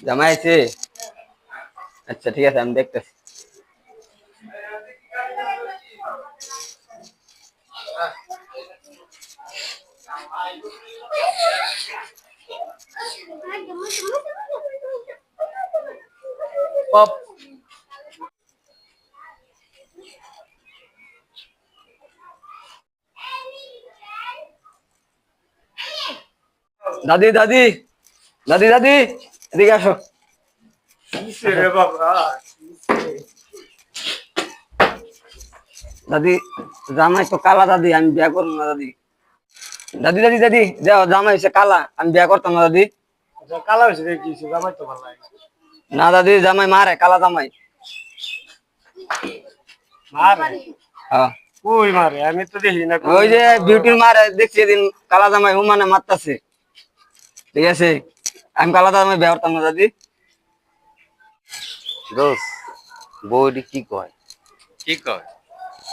জামাই আছে? আচ্ছা ঠিক আছে, আমি দেখতেছি। দাদি দাদি দাদি দাদি, এদিকে আসো। দাদি, জামাই তো কালা দাদি, আমি বিয়া করবো না দাদি। দাদি দাদি দাদি, যাও, জামাই হচ্ছে কালা, আমি বিয়া করতাম না দাদি। কালা হয়েছে কি জামাই তো ভালো লাগে না দাদি, জামাই মারে, কালা জামাই। মারে হ্যাঁ, কই মারে আমি তো দেখি না ওই যে বিউটির মারে দেখছি এদিন, কালা জামাই হুমানে মারতাছে। ঠিক আছে, আমি কালা জামাই বিয়া করতাম না দাদি। দোষ বৌদি কি কয়? কি কয়?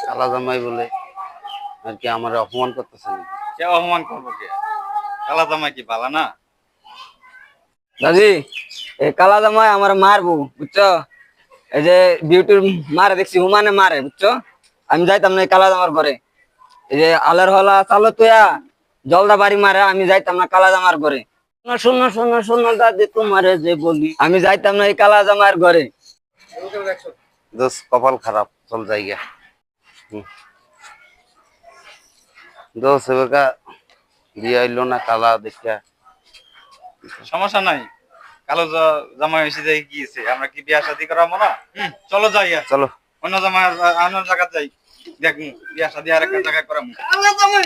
কালা জামাই বলে আর কি আমার অপমান করতেছে নাকি? কে অপমান করবো? কে? কালা জামাই কি বালা না? দাদি, এই কালা জামাই আমার মারবো, বুঝছো? এই যে বিউটির মারে দেখছি, হুমানে মারে, বুঝছো? আমি যাইতাম না এই কালা জামার ঘরে। এই যে আলের হলা চালো তুয়া জলদা বাড়ি মারে, আমি যাইতাম না কালা জামার ঘরে। শোনো শোনো শোনো দাদি, তোমারে যে বলি, আমি যাইতাম না এই কালা জামার ঘরে। দোষ কপাল খারাপ, চল জায়গা। দোষ এবার বিয়ে হইলো না কালা দেখা। সমস্যা নাই, কালো জামাই হয়েছে যাই গিয়েছে, আমরা কি বিয়া শাদী করাবো না? চলো যাই, চলো অন্য জামাই অন্য জায়গা যাই, দেখ বিয়া শাদী আর একটা জায়গায় করাবো। কালা জামাই